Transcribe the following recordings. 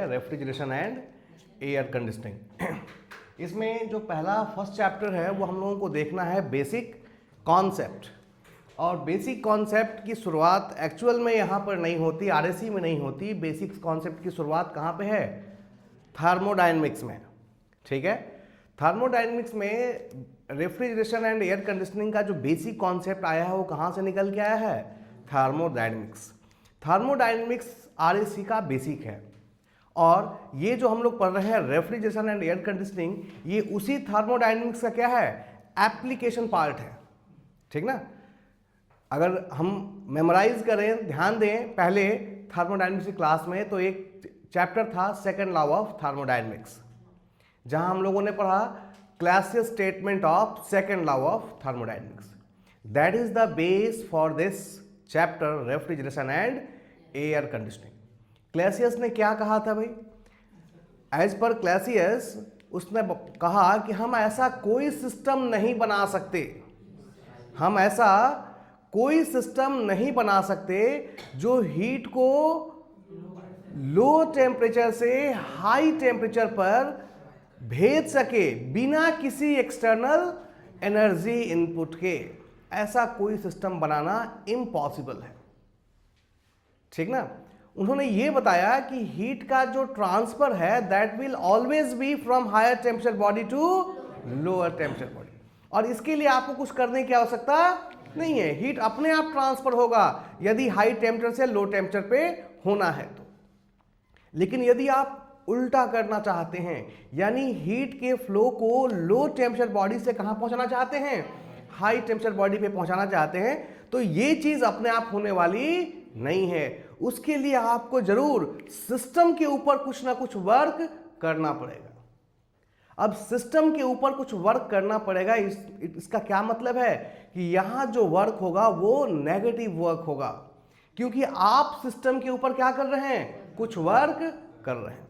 Refrigeration and air conditioning. इसमें जो पहला फर्स्ट चैप्टर है वो हम लोगों को देखना है बेसिक कॉन्सेप्ट। और बेसिक कॉन्सेप्ट की शुरुआत एक्चुअल में यहाँ पर नहीं होती, आरएसी में नहीं होती। बेसिक कॉन्सेप्ट की शुरुआत कहाँ पे है? थर्मोडायनेमिक्स में। ठीक है, थर्मोडायनेमिक्स में रेफ्रिजरेशन एंड एयर कंडीशनिंग का जो बेसिक कॉन्सेप्ट आया है वो कहाँ से निकल के आया है? थर्मोडायनेमिक्स। थर्मोडायनेमिक्स आरएसी का बेसिक है। और ये जो हम लोग पढ़ रहे हैं रेफ्रिजरेशन एंड एयर कंडीशनिंग, ये उसी थर्मोडायनेमिक्स का क्या है? एप्लीकेशन पार्ट है। ठीक ना? अगर हम मेमोराइज करें, ध्यान दें, पहले थर्मोडायनेमिक्स की क्लास में तो एक चैप्टर था सेकंड लॉ ऑफ थर्मोडायनेमिक्स, जहां हम लोगों ने पढ़ा classic statement of second law of thermodynamics. That is the base for this chapter refrigeration and air conditioning. Clausius ने क्या कहा था भाई? एज पर क्लैसियस उसने कहा कि हम ऐसा कोई सिस्टम नहीं बना सकते, हम ऐसा कोई सिस्टम नहीं बना सकते जो हीट को लो टेम्परेचर से हाई टेम्परेचर पर भेज सके बिना किसी एक्सटर्नल एनर्जी इनपुट के। ऐसा कोई सिस्टम बनाना इम्पॉसिबल है। ठीक ना? उन्होंने ये बताया कि हीट का जो ट्रांसफर है that will always be from higher temperature body to lower temperature body, और इसके लिए आपको कुछ करने की आवश्यकता नहीं है। हीट अपने आप ट्रांसफर होगा यदि हाई टेम्परेचर से लो टेम्परेचर पे होना है तो। लेकिन यदि आप उल्टा करना चाहते हैं, यानी हीट के फ्लो को लो टेम्परेचर बॉडी से कहां पहुंचाना चाहते हैं? हाई टेम्परेचर बॉडी पे पहुंचाना चाहते हैं, तो ये चीज अपने आप होने वाली नहीं है। उसके लिए आपको जरूर सिस्टम के ऊपर कुछ ना कुछ वर्क करना पड़ेगा। अब सिस्टम के ऊपर कुछ वर्क करना पड़ेगा, इसका क्या मतलब है कि यहां जो वर्क होगा वो नेगेटिव वर्क होगा, क्योंकि आप सिस्टम के ऊपर क्या कर रहे हैं? कुछ वर्क कर रहे हैं।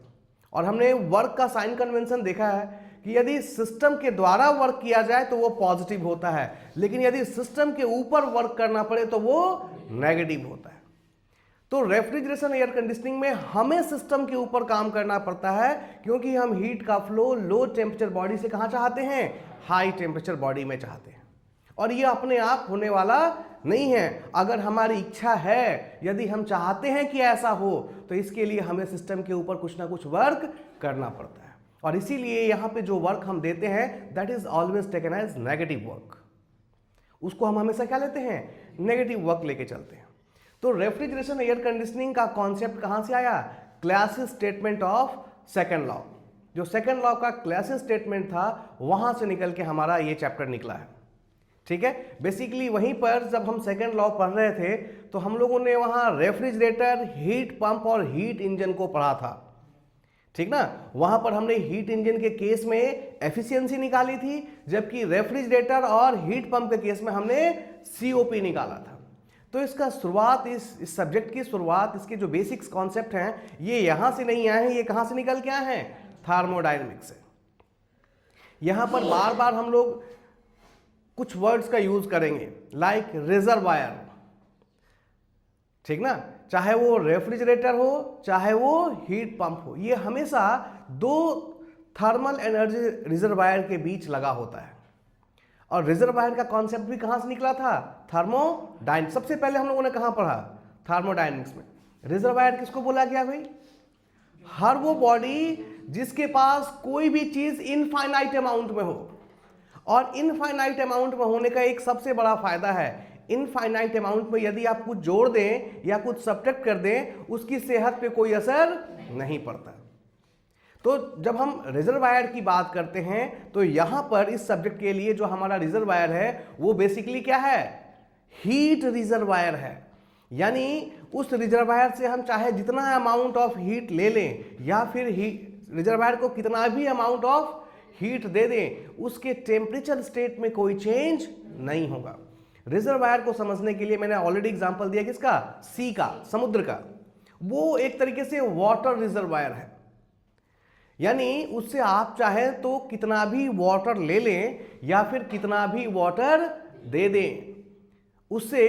और हमने वर्क का साइन कन्वेंशन देखा है कि यदि सिस्टम के द्वारा वर्क किया जाए तो वो पॉजिटिव होता है, लेकिन यदि सिस्टम के ऊपर वर्क करना पड़े तो वो नेगेटिव होता है। तो रेफ्रिजरेशन एयर कंडीशनिंग में हमें सिस्टम के ऊपर काम करना पड़ता है, क्योंकि हम हीट का फ्लो लो टेम्परेचर बॉडी से कहां चाहते हैं? हाई टेम्परेचर बॉडी में चाहते हैं। और ये अपने आप होने वाला नहीं है। अगर हमारी इच्छा है, यदि हम चाहते हैं कि ऐसा हो, तो इसके लिए हमें सिस्टम के ऊपर कुछ ना कुछ वर्क करना पड़ता है। और इसीलिए यहां पे जो वर्क हम देते हैं that is always taken as negative work. उसको हम हमेशा क्या लेते हैं? नेगेटिव वर्क लेके चलते हैं। तो रेफ्रिजरेशन एयर कंडीशनिंग का कॉन्सेप्ट कहां से आया? Classic statement of second law. जो सेकंड लॉ का क्लासिक स्टेटमेंट था वहां से निकल के हमारा ये चैप्टर निकला है। ठीक है, बेसिकली वहीं पर जब हम सेकंड लॉ पढ़ रहे थे तो हम लोगों ने वहां रेफ्रिजरेटर, हीट पंप और हीट इंजन को पढ़ा था। ठीक ना? वहां पर हमने हीट इंजन के केस में एफिशिएंसी निकाली थी, जबकि रेफ्रिजरेटर और हीट पंप के केस में हमने सीओपी निकाला था। तो इसका शुरुआत, इस सब्जेक्ट की शुरुआत, इसके जो बेसिक्स कॉन्सेप्ट हैं ये यहां से नहीं आए हैं, ये कहां से निकल के आए हैं? थर्मोडायनेमिक्स से। यहां पर बार बार हम लोग कुछ वर्ड्स का यूज करेंगे, लाइक रिजर्वायर। ठीक ना? चाहे वो रेफ्रिजरेटर हो, चाहे वो हीट पंप हो, ये हमेशा दो थर्मल एनर्जी रिजर्वायर के बीच लगा होता है। और रिजर्वायर का कॉन्सेप्ट भी कहां से निकला था? थर्मोडायनेमिक्स। सबसे पहले हम लोगों ने कहां पढ़ा? थर्मोडायनेमिक्स में। रिजर्वायर किसको बोला गया भाई? हर वो बॉडी जिसके पास कोई भी चीज इनफाइनाइट अमाउंट में हो। और इनफाइनाइट अमाउंट में होने का एक सबसे बड़ा फायदा है, इनफाइनाइट अमाउंट में यदि आप कुछ जोड़ दें या कुछ सब्ट्रैक्ट कर दें, उसकी सेहत पे कोई असर नहीं पड़ता। तो जब हम रिजर्वायर की बात करते हैं तो यहां पर इस सब्जेक्ट के लिए जो हमारा रिजर्वायर है वो बेसिकली क्या है? हीट रिजर्वायर है। यानी उस रिजर्वायर से हम चाहे जितना अमाउंट ऑफ हीट ले लें या फिर रिजर्वायर को कितना भी अमाउंट ऑफ हीट दे दें, उसके टेम्परेचर स्टेट में कोई चेंज नहीं होगा। रिजर्वायर को समझने के लिए मैंने ऑलरेडी एग्जांपल दिया किसका? सी का, समुद्र का। वो एक तरीके से वाटर रिजर्वायर है, यानी उससे आप चाहे तो कितना भी वाटर ले लें या फिर कितना भी वाटर दे दें, उससे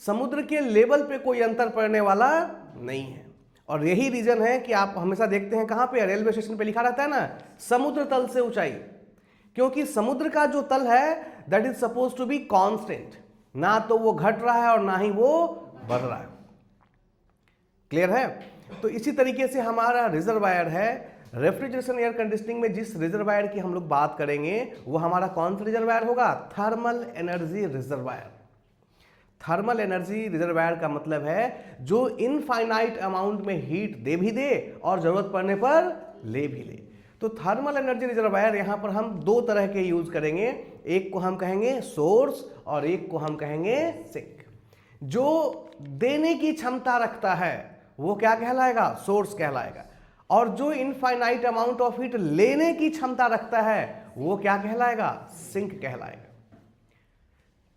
समुद्र के लेवल पे कोई अंतर पड़ने वाला नहीं है। और यही रीजन है कि आप हमेशा देखते हैं कहाँ पे, रेलवे स्टेशन पे लिखा रहता है ना, समुद्र तल से ऊंचाई, क्योंकि समुद्र का जो तल है that is suppose to be constant, ना तो वो घट रहा है और ना ही वो बढ़ रहा है। क्लियर है? तो इसी तरीके से हमारा रिजर्वायर है। रेफ्रिजरेशन एयर कंडीशनिंग में जिस रिजर्वायर की हम लोग बात करेंगे वो हमारा कौन सा रिजर्वायर होगा? Thermal energy reservoir. Thermal energy reservoir का मतलब है जो इनफाइनाइट अमाउंट में हीट दे भी दे और जरूरत पड़ने पर ले भी ले। तो थर्मल एनर्जी रिजर्वायर यहां पर हम दो तरह के यूज करेंगे, एक को हम कहेंगे सोर्स और एक को हम कहेंगे सिंक। जो देने की क्षमता रखता है वो क्या कहलाएगा? सोर्स कहलाएगा। और जो इनफाइनाइट अमाउंट ऑफ हीट लेने की क्षमता रखता है वो क्या कहलाएगा? सिंक कहलाएगा।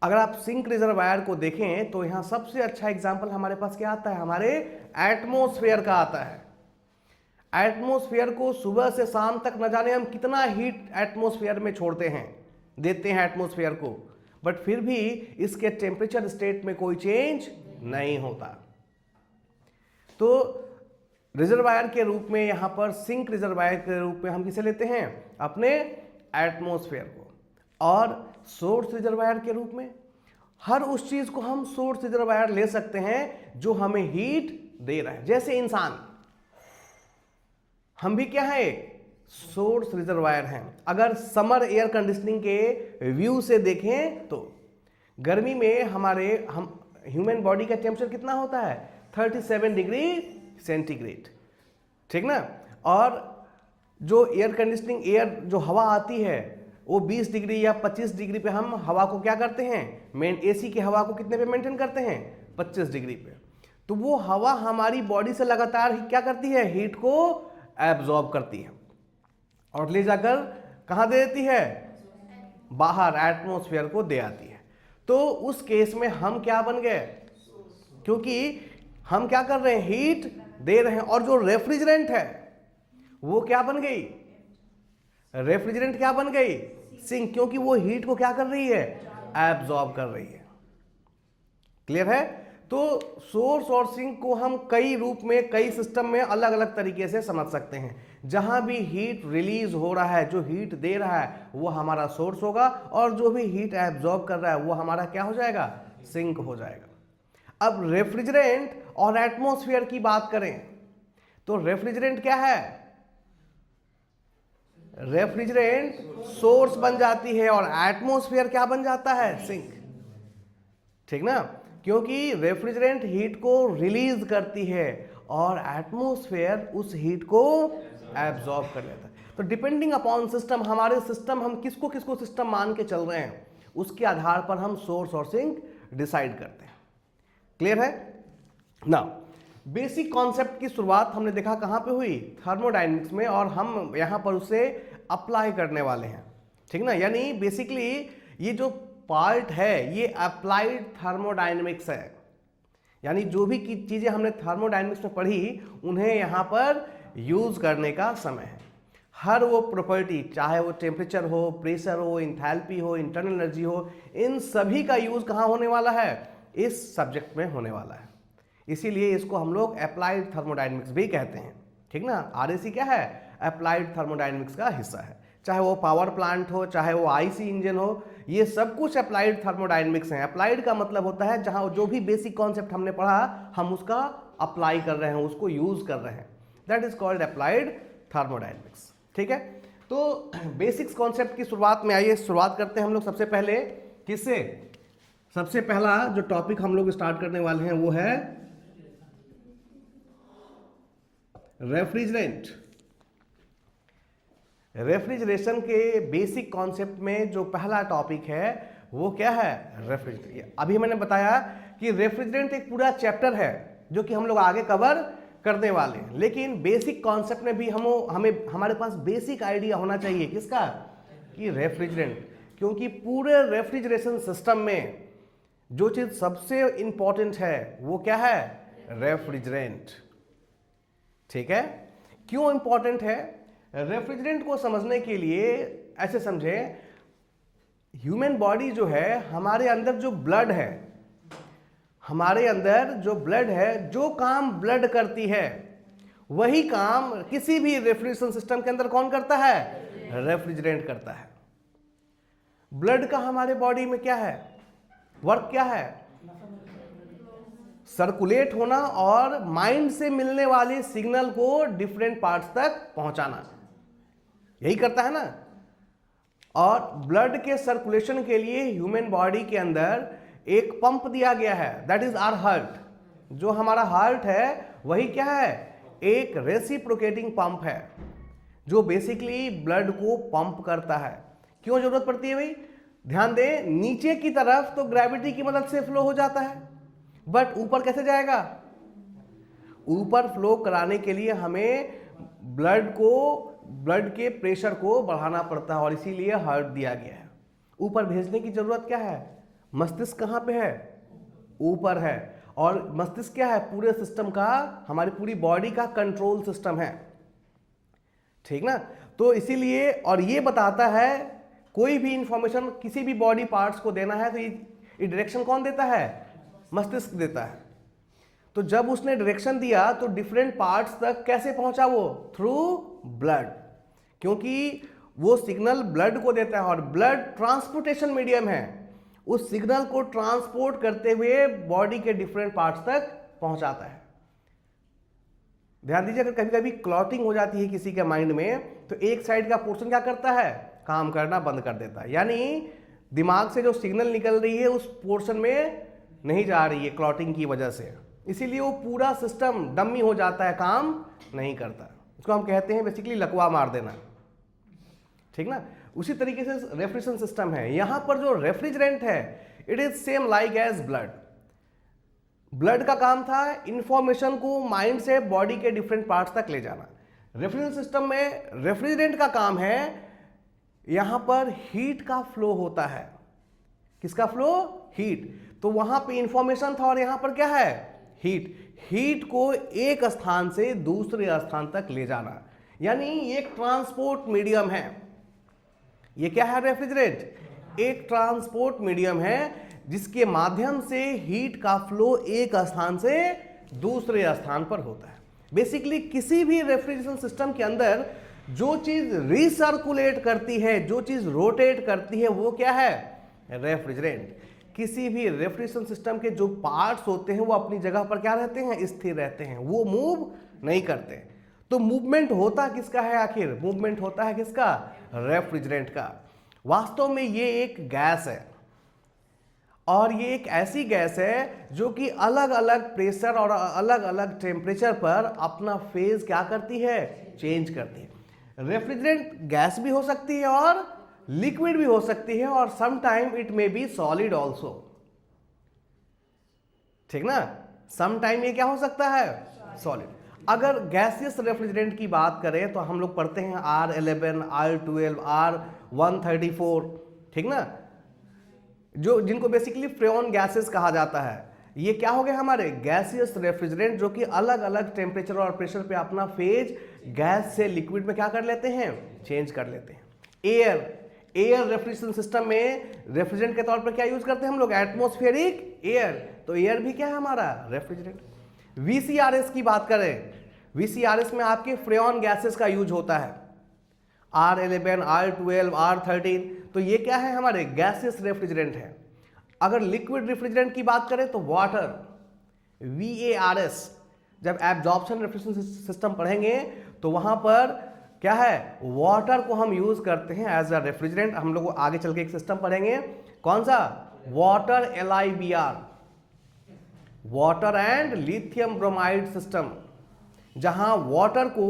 अगर आप सिंक रिजर्वायर को देखें तो यहां सबसे अच्छा एग्जांपल हमारे पास क्या आता है? हमारे एटमॉस्फेयर का आता है। एटमॉस्फेयर को सुबह से शाम तक न जाने हम कितना हीट एटमॉस्फेयर में छोड़ते हैं, देते हैं एटमॉस्फेयर को, बट फिर भी इसके टेम्परेचर स्टेट में कोई चेंज नहीं होता। तो रिजर्वायर के रूप में यहां पर सिंक रिजर्वायर के रूप में हम किसे लेते हैं? अपने एटमॉस्फेयर को। और सोर्स रिजर्वायर के रूप में हर उस चीज को हम सोर्स रिजर्वायर ले सकते हैं जो हमें हीट दे रहा है। जैसे इंसान, हम भी क्या है? सोर्स रिजर्वायर हैं। अगर समर एयर कंडीशनिंग के व्यू से देखें तो गर्मी में हम ह्यूमन बॉडी का टेम्परेचर कितना होता है? 37 डिग्री सेंटीग्रेड, ठीक ना। और जो एयर कंडीशनिंग एयर जो हवा आती है वो 20 डिग्री या 25 डिग्री पे हम हवा को क्या करते हैं? एसी की हवा को कितने पे मेंटेन करते हैं? 25 डिग्री पे। तो वो हवा हमारी बॉडी से लगातार क्या करती है? हीट को एब्जॉर्ब करती है और ले जाकर कहां दे देती है? बाहर एटमॉस्फेयर को दे आती है। तो उस केस में हम क्या बन गए? क्योंकि हम क्या कर रहे हैं? हीट दे रहे हैं। और जो रेफ्रिजरेंट है वो क्या बन गई? रेफ्रिजरेंट क्या बन गई? सिंक, क्योंकि वो हीट को क्या कर रही है? एब्जॉर्ब कर रही है। क्लियर है? तो सोर्स और सिंक को हम कई रूप में, कई सिस्टम में अलग अलग तरीके से समझ सकते हैं। जहां भी हीट रिलीज हो रहा है, जो हीट दे रहा है वो हमारा सोर्स होगा, और जो भी हीट एब्जॉर्ब कर रहा है वो हमारा क्या हो जाएगा? सिंक हो जाएगा। अब रेफ्रिजरेंट और एटमॉस्फेयर की बात करें तो रेफ्रिजरेंट क्या है? रेफ्रिजरेंट सोर्स बन जाती है और एटमॉस्फेयर क्या बन जाता है? सिंक, ठीक ना। क्योंकि रेफ्रिजरेंट हीट को रिलीज करती है और एटमॉस्फेयर उस हीट को एब्जॉर्ब कर लेता है। तो डिपेंडिंग अपॉन सिस्टम, हमारे सिस्टम, हम किसको किसको सिस्टम मान के चल रहे हैं उसके आधार पर हम सोर्स और सिंक डिसाइड करते हैं। क्लियर है ना? बेसिक कॉन्सेप्ट की शुरुआत हमने देखा कहां पे हुई? थर्मोडायनेमिक्स में, और हम यहां पर उसे अप्लाई करने वाले हैं, ठीक ना। यानी बेसिकली ये जो पार्ट है ये अप्लाइड थर्मोडायनेमिक्स है। यानी जो भी चीजें हमने थर्मोडायनेमिक्स में पढ़ी उन्हें यहां पर यूज करने का समय है। हर वो प्रॉपर्टी, चाहे वो टेम्परेचर हो, प्रेशर हो, इंथैल्पी हो, इंटरनल एनर्जी हो, इन सभी का यूज कहां होने वाला है? इस सब्जेक्ट में होने वाला है। इसीलिए इसको हम लोग अप्लाइड थर्मोडायनेमिक्स भी कहते हैं, ठीक ना। आरएसी क्या है? अप्लाइड थर्मोडायनेमिक्स का हिस्सा है। चाहे वो पावर प्लांट हो, चाहे वो आईसी इंजन हो, ये सब कुछ अप्लाइड थर्मोडायनेमिक्स हैं। अप्लाइड का मतलब होता है जहां जो भी बेसिक कॉन्सेप्ट हमने पढ़ा हम उसका अप्लाई कर रहे हैं, उसको यूज कर रहे हैं, that is called applied thermodynamics, ठीक है। तो बेसिक्स कॉन्सेप्ट की शुरुआत में आइए शुरुआत करते हैं हम लोग सबसे पहले किससे? सबसे पहला जो टॉपिक हम लोग स्टार्ट करने वाले हैं वो है रेफ्रिजरेंट। रेफ्रिजरेशन के बेसिक कॉन्सेप्ट में जो पहला टॉपिक है वो क्या है? रेफ्रिजरेंट। अभी मैंने बताया कि रेफ्रिजरेंट एक पूरा चैप्टर है जो कि हम लोग आगे कवर करने वाले हैं, लेकिन बेसिक कॉन्सेप्ट में भी हमें हमारे पास बेसिक आइडिया होना चाहिए किसका? कि रेफ्रिजरेंट। क्योंकि पूरे रेफ्रिजरेशन सिस्टम में जो चीज सबसे इंपॉर्टेंट है वो क्या है? रेफ्रिजरेंट, ठीक है। क्यों इंपॉर्टेंट है? रेफ्रिजरेंट को समझने के लिए ऐसे समझे, ह्यूमन बॉडी जो है, हमारे अंदर जो ब्लड है, हमारे अंदर जो ब्लड है, जो काम ब्लड करती है वही काम किसी भी रेफ्रिजरेशन सिस्टम के अंदर कौन करता है? रेफ्रिजरेंट करता है। ब्लड का हमारे बॉडी में क्या है, वर्क क्या है? सर्कुलेट होना और माइंड से मिलने वाले सिग्नल को डिफरेंट पार्ट्स तक पहुंचाना, यही करता है ना। और ब्लड के सर्कुलेशन के लिए ह्यूमन बॉडी के अंदर एक पंप दिया गया है, दैट इज आवर हार्ट। जो हमारा हार्ट है वही क्या है? एक रेसिप्रोकेटिंग पंप है जो बेसिकली ब्लड को पंप करता है। क्यों जरूरत पड़ती है भाई? ध्यान दें, नीचे की तरफ तो ग्रेविटी की मदद से फ्लो हो जाता है, बट ऊपर कैसे जाएगा? ऊपर फ्लो कराने के लिए हमें ब्लड के प्रेशर को बढ़ाना पड़ता है और इसीलिए हार्ट दिया गया है। ऊपर भेजने की जरूरत क्या है? मस्तिष्क कहाँ पे है? ऊपर है। और मस्तिष्क क्या है? पूरे सिस्टम का, हमारी पूरी बॉडी का कंट्रोल सिस्टम है, ठीक ना। तो इसीलिए, और ये बताता है कोई भी इंफॉर्मेशन किसी भी बॉडी पार्ट्स को देना है तो ये डायरेक्शन कौन देता है? मस्तिष्क देता है। तो जब उसने डायरेक्शन दिया तो डिफरेंट पार्ट्स तक कैसे पहुंचा वो? थ्रू ब्लड, क्योंकि वो सिग्नल ब्लड को देता है और ब्लड ट्रांसपोर्टेशन मीडियम है। उस सिग्नल को ट्रांसपोर्ट करते हुए बॉडी के डिफरेंट पार्ट्स तक पहुंचाता है। ध्यान दीजिए, अगर कभी कभी क्लॉटिंग हो जाती है किसी के माइंड में तो एक साइड का पोर्शन क्या करता है? काम करना बंद कर देता है, यानी दिमाग से जो सिग्नल निकल रही है उस पोर्शन में नहीं जा रही है क्लॉटिंग की वजह से, इसीलिए वो पूरा सिस्टम डम्मी हो जाता है, काम नहीं करता। इसको हम कहते हैं बेसिकली लकवा मार देना, ठीक ना। उसी तरीके से रेफ्रिजरेशन सिस्टम है। यहां पर जो रेफ्रिजरेंट है it is same like as blood. Blood का काम था इंफॉर्मेशन को माइंड से बॉडी के डिफरेंट पार्ट्स तक ले जाना। रेफ्रिजरेशन सिस्टम में रेफ्रिजरेंट का काम है, यहां पर हीट का फ्लो होता है। किसका फ्लो? हीट। तो वहां पे इंफॉर्मेशन था और यहां पर क्या है? हीट। हीट को एक स्थान से दूसरे स्थान तक ले जाना, यानी एक ट्रांसपोर्ट मीडियम है। ये क्या है? रेफ्रिजरेंट एक ट्रांसपोर्ट मीडियम है जिसके माध्यम से हीट का फ्लो एक स्थान से दूसरे स्थान पर होता है। बेसिकली किसी भी रेफ्रिजरेशन सिस्टम के अंदर जो चीज रिसर्कुलेट करती है, जो चीज रोटेट करती है, वो क्या है? रेफ्रिजरेंट। किसी भी रेफ्रिजरेशन सिस्टम के जो पार्ट्स होते हैं वो अपनी जगह पर क्या रहते हैं? स्थिर रहते हैं, वो मूव नहीं करते। तो मूवमेंट होता किसका है आखिर? मूवमेंट होता है किसका? रेफ्रिजरेंट का। वास्तव में ये एक गैस है और ये एक ऐसी गैस है जो कि अलग अलग प्रेशर और अलग अलग टेम्परेचर पर अपना फेज क्या करती है? चेंज करती है। रेफ्रिजरेंट गैस भी हो सकती है और लिक्विड भी हो सकती है और some time it may be solid also, ठीक ना। सम टाइम ये क्या हो सकता है? सॉलिड। अगर गैसियस रेफ्रिजरेंट की बात करें तो हम लोग पढ़ते हैं R11, R12, R134, ठीक ना, जो जिनको बेसिकली फ्रेऑन गैसेस कहा जाता है। ये क्या हो गए हमारे? गैसियस रेफ्रिजरेंट, जो कि अलग अलग टेम्परेचर और प्रेशर पे अपना फेज गैस से लिक्विड में क्या कर लेते हैं? चेंज कर लेते हैं। एयर रेफ्रिजरेशन सिस्टम में रेफ्रिजरेंट के तौर पर क्या यूज करते हैं हम लोग? Atmospheric air. तो एयर भी क्या है हमारा? रेफ्रिजरेंट। VCRS की बात करें, VCRS में आपके फ्रेऑन गैसेस का यूज होता है, R11, R12, R13। तो ये क्या है हमारे? गैसियस रेफ्रिजरेंट है। अगर लिक्विड रेफ्रिजरेंट की बात करें तो वाटर, VARS। जब एब्जॉर्प्शन रेफ्रिजरेशन सिस्टम पढ़ेंगे तो वहां पर क्या है? वाटर को हम यूज करते हैं एज अ रेफ्रिजरेंट। हम लोग आगे चल के एक सिस्टम पढ़ेंगे, कौन सा? Water LIBR, water and lithium bromide system, जहां वाटर को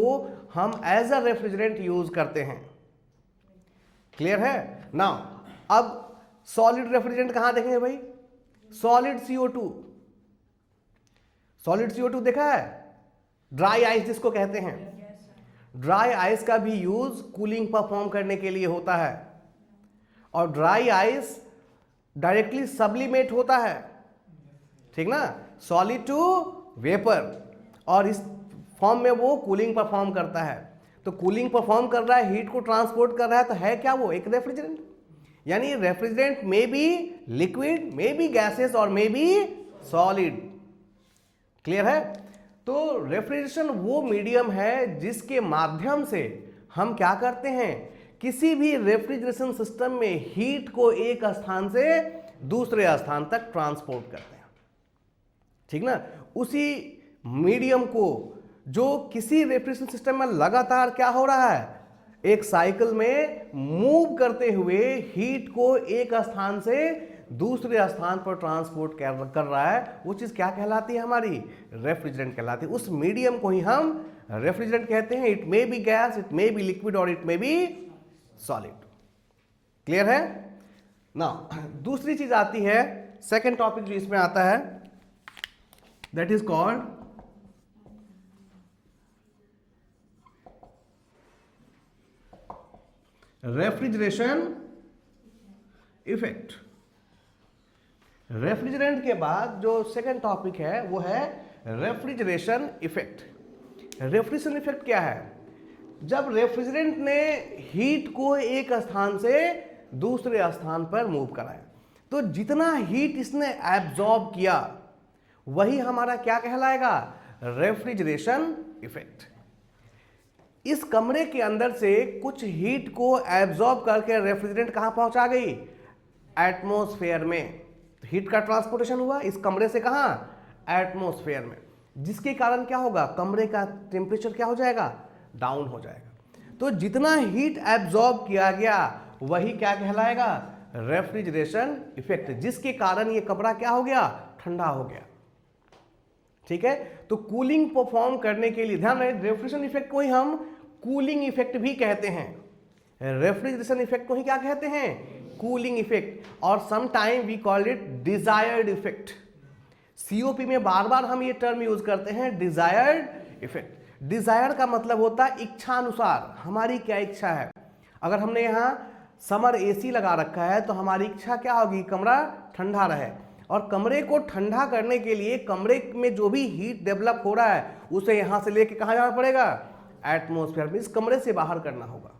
हम एज अ रेफ्रिजरेंट यूज करते हैं। क्लियर है ना। अब सॉलिड रेफ्रिजरेंट कहां देखेंगे भाई? Solid CO2। सॉलिड CO2 देखा है? ड्राई आइस जिसको कहते हैं। ड्राई आइस का भी यूज कूलिंग परफॉर्म करने के लिए होता है और ड्राई आइस डायरेक्टली सब्लिमेट होता है, ठीक ना, सॉलिड टू वेपर, और इस फॉर्म में वो कूलिंग परफॉर्म करता है। तो कूलिंग परफॉर्म कर रहा है, हीट को ट्रांसपोर्ट कर रहा है, तो है क्या वो? एक रेफ्रिजरेंट। यानी रेफ्रिजरेंट में बी लिक्विड, में बी गैसेस और में बी सॉलिड। क्लियर है? तो रेफ्रिजरेशन वो मीडियम है जिसके माध्यम से हम क्या करते हैं, किसी भी रेफ्रिजरेशन सिस्टम में हीट को एक स्थान से दूसरे स्थान तक ट्रांसपोर्ट करते हैं, ठीक ना। उसी मीडियम को जो किसी रेफ्रिजरेशन सिस्टम में लगातार क्या हो रहा है, एक साइकिल में मूव करते हुए हीट को एक स्थान से दूसरे स्थान पर ट्रांसपोर्ट कर रहा है, वो चीज क्या कहलाती है, हमारी रेफ्रिजरेंट कहलाती है। उस मीडियम को ही हम रेफ्रिजरेंट कहते हैं। It may be gas, it may be liquid और it may be solid. Clear है ना। दूसरी चीज आती है, सेकेंड टॉपिक जो इसमें आता है, that is called refrigeration effect. Refrigerant के बाद जो सेकेंड टॉपिक है वो है रेफ्रिजरेशन इफेक्ट। रेफ्रिजरेशन इफेक्ट क्या है, जब रेफ्रिजरेंट ने हीट को एक स्थान से दूसरे स्थान पर मूव कराया, तो जितना हीट इसने एब्जॉर्ब किया वही हमारा क्या कहलाएगा, रेफ्रिजरेशन इफेक्ट। इस कमरे के अंदर से कुछ हीट को एब्जॉर्ब करके रेफ्रिजरेंट कहां पहुंचा गई, एटमॉस्फेयर में। हीट का ट्रांसपोर्टेशन हुआ इस कमरे से कहां, एटमॉस्फेयर में, जिसके कारण क्या होगा, कमरे का टेम्परेचर क्या हो जाएगा, डाउन हो जाएगा। तो जितना हीट एब्जॉर्ब किया गया वही क्या कहलाएगा, रेफ्रिजरेशन इफेक्ट, जिसके कारण ये कमरा क्या हो गया, ठंडा हो गया। ठीक है, तो कूलिंग परफॉर्म करने के लिए ध्यान रहे, रेफ्रिजरेशन इफेक्ट को ही हम कूलिंग इफेक्ट भी कहते हैं। रेफ्रिजरेशन इफेक्ट को ही क्या कहते हैं, कूलिंग इफेक्ट, और some time we call it desired effect. COP में बार बार हम ये टर्म यूज करते हैं, डिजायर्ड इफेक्ट। डिजायर का मतलब होता है इच्छा अनुसार, हमारी क्या इच्छा है। अगर हमने यहाँ समर एसी लगा रखा है तो हमारी इच्छा क्या होगी, कमरा ठंडा रहे, और कमरे को ठंडा करने के लिए कमरे में जो भी हीट डेवलप हो रहा है उसे यहां से लेके कहां जाना पड़ेगा, एटमॉस्फेयर में, इस कमरे से बाहर करना होगा।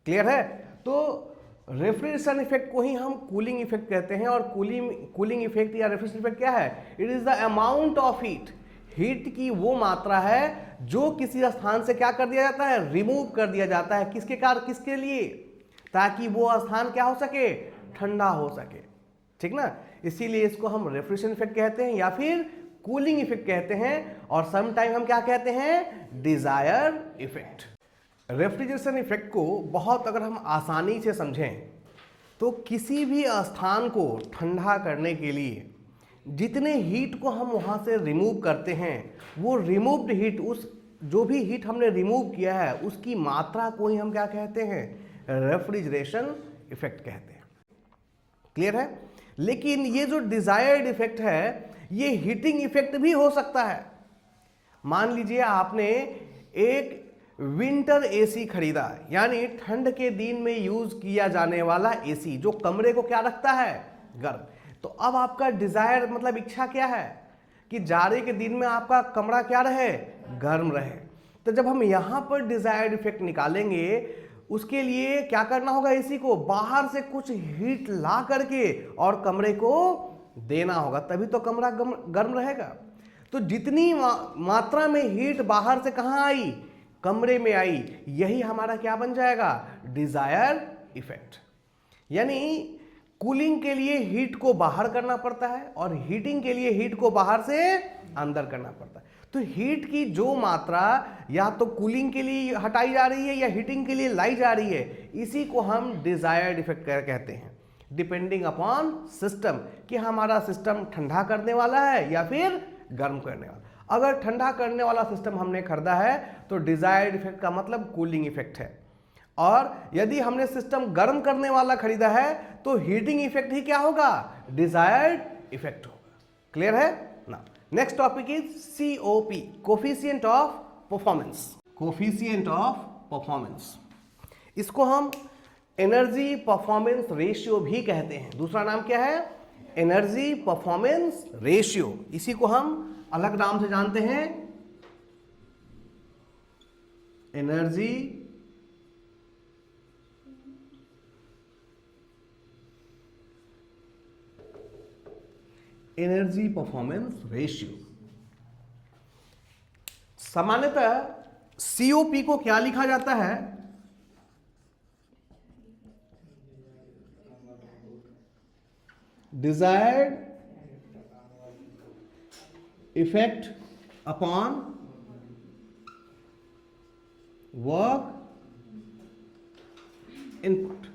क्लियर है। तो रेफ्रिजरेशन इफेक्ट को ही हम कूलिंग इफेक्ट कहते हैं। और कूलिंग इफेक्ट या रेफ्रिजरेशन इफेक्ट क्या है, it is the amount of heat, heat की वो मात्रा है जो किसी स्थान से क्या कर दिया जाता है, रिमूव कर दिया जाता है। किसके कारण, किसके लिए, ताकि वो स्थान क्या हो सके, ठंडा हो सके। ठीक ना, इसीलिए इसको हम रेफ्रिजरेशन इफेक्ट कहते हैं या फिर कूलिंग इफेक्ट कहते हैं, और सम टाइम हम क्या कहते हैं, डिजायर इफेक्ट। रेफ्रिजरेशन इफेक्ट को बहुत अगर हम आसानी से समझें तो किसी भी स्थान को ठंडा करने के लिए जितने हीट को हम वहां से रिमूव करते हैं, वो रिमूव्ड हीट, उस जो भी हीट हमने रिमूव किया है उसकी मात्रा को ही हम क्या कहते हैं, रेफ्रिजरेशन इफेक्ट कहते हैं। क्लियर है। लेकिन ये जो डिजायर्ड इफेक्ट है ये हीटिंग इफेक्ट भी हो सकता है। मान लीजिए आपने एक विंटर एसी खरीदा, यानी ठंड के दिन में यूज किया जाने वाला एसी जो कमरे को क्या रखता है, गर्म। तो अब आपका डिजायर मतलब इच्छा क्या है कि जाड़े के दिन में आपका कमरा क्या रहे, गर्म रहे। तो जब हम यहां पर डिजायर्ड इफेक्ट निकालेंगे, उसके लिए क्या करना होगा, एसी को बाहर से कुछ हीट ला करके और कमरे को देना होगा, तभी तो कमरा गर्म रहेगा। तो जितनी मात्रा में हीट बाहर से कहां आई, कमरे में आई, यही हमारा क्या बन जाएगा, डिजायर इफेक्ट। यानी कूलिंग के लिए हीट को बाहर करना पड़ता है और हीटिंग के लिए हीट को बाहर से अंदर करना पड़ता है। तो हीट की जो मात्रा या तो कूलिंग के लिए हटाई जा रही है या हीटिंग के लिए लाई जा रही है, इसी को हम डिजायर्ड इफेक्ट कहते हैं, डिपेंडिंग अपॉन सिस्टम, कि हमारा सिस्टम ठंडा करने वाला है या फिर गर्म करने वाला। अगर ठंडा करने वाला सिस्टम हमने खरीदा है तो डिजायर्ड इफेक्ट का मतलब कूलिंग इफेक्ट है, और यदि हमने सिस्टम गर्म करने वाला खरीदा है तो हीटिंग इफेक्ट ही क्या होगा, डिजायर्ड इफेक्ट होगा। क्लियर है ना। Next topic is COP, coefficient of performance. Coefficient of performance, इसको हम एनर्जी परफॉर्मेंस रेशियो भी कहते हैं। दूसरा नाम क्या है, एनर्जी परफॉर्मेंस रेशियो। इसी को हम अलग नाम से जानते हैं, एनर्जी परफॉर्मेंस रेशियो। सामान्यतः COP को क्या लिखा जाता है? Desired effect upon work input.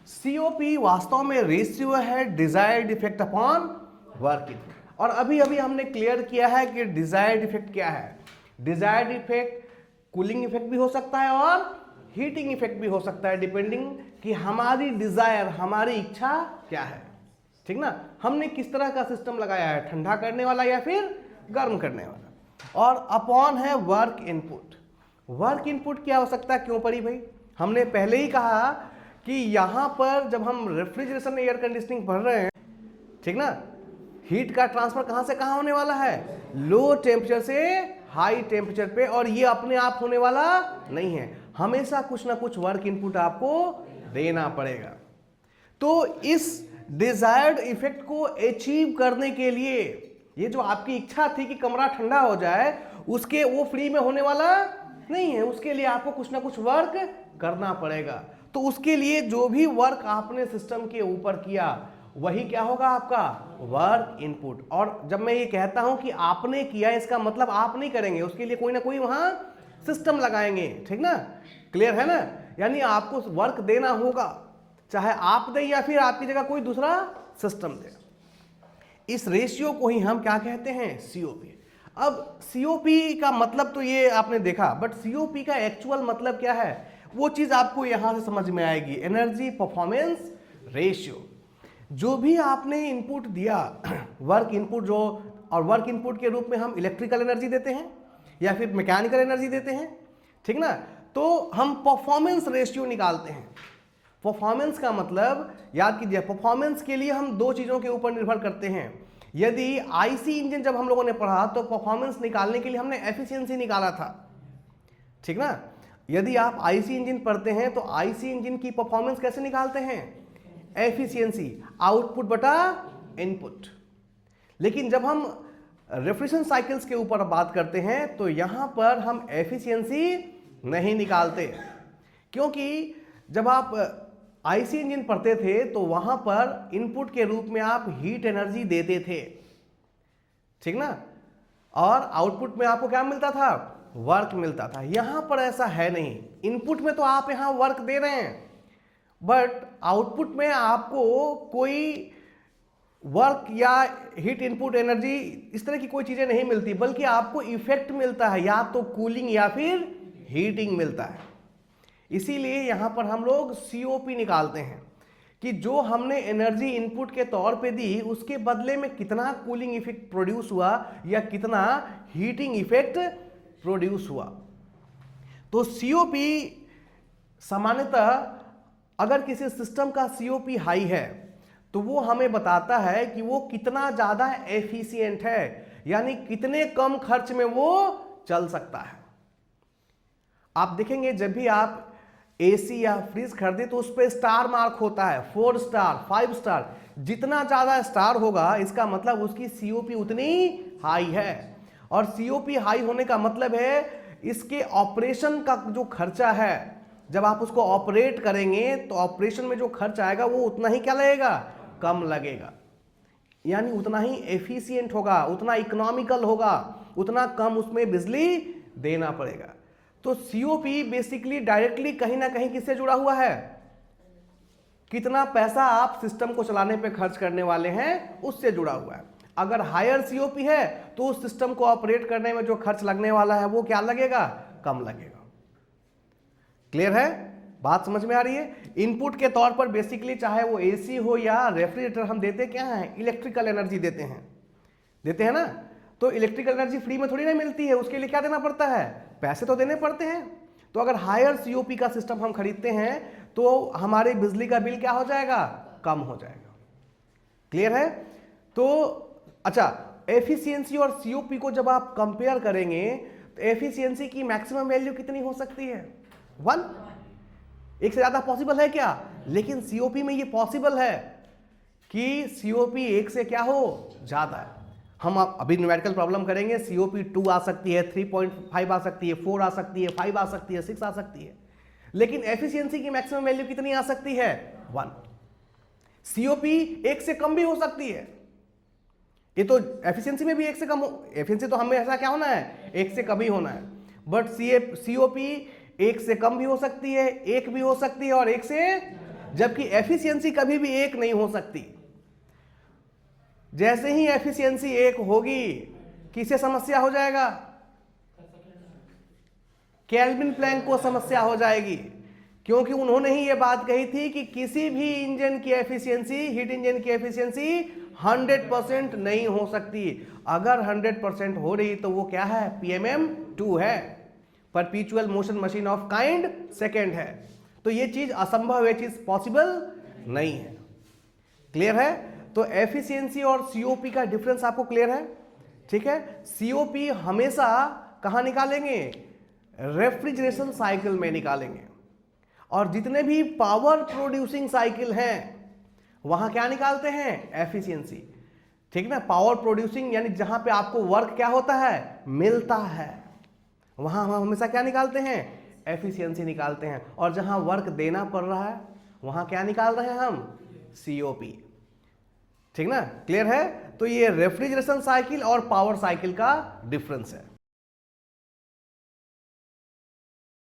COP वास्तव में रेशियो है desired effect upon work input. और अभी अभी हमने क्लियर किया है कि डिजायर्ड इफेक्ट क्या है। डिजायर्ड इफेक्ट कूलिंग इफेक्ट भी हो सकता है और हीटिंग इफेक्ट भी हो सकता है, डिपेंडिंग कि हमारी डिजायर, हमारी इच्छा क्या है। ठीक ना, हमने किस तरह का सिस्टम लगाया है, ठंडा करने वाला या फिर गर्म करने वाला। और अपॉन है वर्क इनपुट। वर्क इनपुट की आवश्यकता क्यों पड़ी भाई? हमने पहले ही कहा कि यहां पर जब हम रेफ्रिजरेशन एयर कंडीशनिंग पढ़ रहे हैं, ठीक ना, हीट का ट्रांसफर कहां से कहां होने वाला है? लो टेम्परेचर से हाई टेम्परेचर पे। और ये अपने आप होने वाला नहीं है, हमेशा कुछ ना कुछ वर्क इनपुट आपको देना पड़ेगा। तो इस डिजायर्ड इफेक्ट को अचीव करने के लिए, ये जो आपकी इच्छा थी कि कमरा ठंडा हो जाए, उसके वो फ्री में होने वाला नहीं है, उसके लिए आपको कुछ ना कुछ वर्क करना पड़ेगा। तो उसके लिए जो भी वर्क आपने सिस्टम के ऊपर किया वही क्या होगा? आपका वर्क इनपुट। और जब मैं ये कहता हूं कि आपने किया, इसका मतलब आप नहीं करेंगे, उसके लिए कोई ना कोई वहां सिस्टम लगाएंगे। ठीक ना, क्लियर है ना? यानी आपको वर्क देना होगा, चाहे आप दें या फिर आपकी जगह कोई दूसरा सिस्टम दे। इस रेशियो को ही हम क्या कहते हैं? COP। अब COP का मतलब तो ये आपने देखा, बट COP का एक्चुअल मतलब क्या है वो चीज आपको यहां से समझ में आएगी। Energy performance ratio. जो भी आपने इनपुट दिया, वर्क इनपुट जो, और वर्क इनपुट के रूप में हम इलेक्ट्रिकल एनर्जी देते हैं या फिर मैकेनिकल एनर्जी देते हैं, ठीक ना, तो हम परफॉर्मेंस रेशियो निकालते हैं। परफॉर्मेंस का मतलब याद कीजिए, परफॉर्मेंस के लिए हम दो चीजों के ऊपर निर्भर करते हैं। यदि IC इंजन जब हम लोगों ने पढ़ा तो परफॉर्मेंस निकालने के लिए हमने एफिशिएंसी निकाला था, ठीक ना। यदि आप IC इंजन पढ़ते हैं तो IC इंजन की परफॉर्मेंस कैसे निकालते हैं? एफिशिएंसी, आउटपुट बटा इनपुट। लेकिन जब हम रेफ्रिजरेशन साइकिल्स के ऊपर बात करते हैं तो यहां पर हम एफिशिएंसी नहीं निकालते, क्योंकि जब आप IC इंजन पढ़ते थे तो वहां पर इनपुट के रूप में आप हीट एनर्जी देते थे, ठीक ना, और आउटपुट में आपको क्या मिलता था? वर्क मिलता था। यहां पर ऐसा है नहीं। इनपुट में तो आप यहां वर्क दे रहे हैं, बट आउटपुट में आपको कोई वर्क या हीट इनपुट एनर्जी इस तरह की कोई चीजें नहीं मिलती, बल्कि आपको इफेक्ट मिलता है, या तो कूलिंग या फिर हीटिंग मिलता है। इसीलिए यहां पर हम लोग COP निकालते हैं कि जो हमने एनर्जी इनपुट के तौर पे दी उसके बदले में कितना कूलिंग इफेक्ट प्रोड्यूस हुआ या कितना हीटिंग इफेक्ट प्रोड्यूस हुआ। तो COP सामान्यतः अगर किसी सिस्टम का COP हाई है तो वो हमें बताता है कि वो कितना ज्यादा एफिशिएंट है, यानी कितने कम खर्च में वो चल सकता है। आप देखेंगे जब भी आप AC या फ्रिज खरीदे तो उस पर स्टार मार्क होता है, 4 स्टार, 5 स्टार। जितना ज्यादा स्टार होगा इसका मतलब उसकी COP उतनी हाई है। और COP हाई होने का मतलब है इसके ऑपरेशन का जो खर्चा है, जब आप उसको ऑपरेट करेंगे तो ऑपरेशन में जो खर्च आएगा वो उतना ही क्या लगेगा? कम लगेगा, यानी उतना ही एफिशिएंट होगा, उतना इकोनॉमिकल होगा, उतना कम उसमें बिजली देना पड़ेगा। तो COP बेसिकली डायरेक्टली कहीं ना कहीं किससे जुड़ा हुआ है? कितना पैसा आप सिस्टम को चलाने पे खर्च करने वाले हैं उससे जुड़ा हुआ है। अगर हायर COP है तो उस सिस्टम को ऑपरेट करने में जो खर्च लगने वाला है वो क्या लगेगा? कम लगेगा। क्लियर है? बात समझ में आ रही है? इनपुट के तौर पर बेसिकली चाहे वो AC हो या रेफ्रिजरेटर, हम देते क्या हैं? इलेक्ट्रिकल एनर्जी देते हैं ना। तो इलेक्ट्रिकल एनर्जी फ्री में थोड़ी ना मिलती है, उसके लिए क्या देना पड़ता है? पैसे तो देने पड़ते हैं। तो अगर हायर COP का सिस्टम हम खरीदते हैं तो हमारे बिजली का बिल क्या हो जाएगा? कम हो जाएगा। क्लियर है? तो अच्छा, एफिशिएंसी और COP को जब आप कंपेयर करेंगे तो एफिशिएंसी की मैक्सिमम वैल्यू कितनी हो सकती है? 1। एक से ज्यादा पॉसिबल है क्या? लेकिन COP में ये पॉसिबल है कि COP 1 से क्या हो? ज्यादा है। हम अभी न्यूमेरिकल प्रॉब्लम करेंगे, COP2 आ सकती है, 3.5 आ सकती है, 4 आ सकती है, 5 आ सकती है, 6 आ सकती है, लेकिन एफिशिएंसी की मैक्सिमम वैल्यू कितनी आ सकती है? 1। COP 1 से कम भी हो सकती है, ये तो एफिशिएंसी में भी 1 से कम हो, एफिशिएंसी तो हमेशा क्या होना है? 1 से कम ही होना है, बट COP 1 से कम भी हो सकती है, 1 भी हो सकती है और 1 से, जबकि एफिशिएंसी कभी भी 1 नहीं हो सकती। जैसे ही एफिशिएंसी 1 होगी, किसे समस्या हो जाएगा? केल्विन प्लैंक को समस्या हो जाएगी, क्योंकि उन्होंने ही ये बात कही थी कि किसी भी इंजन की एफिशिएंसी, हीट इंजन की एफिशिएंसी 100% नहीं हो सकती। अगर 100% हो रही तो वो क्या है? PMM2 है, परपीचुअल motion machine of kind second है। तो ये चीज असंभव, ये चीज पॉसिबल नहीं है। क्लियर है? तो एफिशिएंसी और COP का डिफरेंस आपको क्लियर है? ठीक है। COP हमेशा कहां निकालेंगे? रेफ्रिजरेशन साइकिल में निकालेंगे, और जितने भी पावर प्रोड्यूसिंग साइकिल हैं वहां क्या निकालते हैं? एफिशिएंसी। ठीक ना? पावर प्रोड्यूसिंग यानी जहां पे आपको वर्क क्या होता है? मिलता है, वहां हम हमेशा क्या निकालते हैं? एफिशिएंसी निकालते हैं। और जहां वर्क देना पड़ रहा है वहां क्या निकाल रहे हैं हम? COP। ठीक ना? क्लियर है? तो ये रेफ्रिजरेशन साइकिल और पावर साइकिल का डिफरेंस है।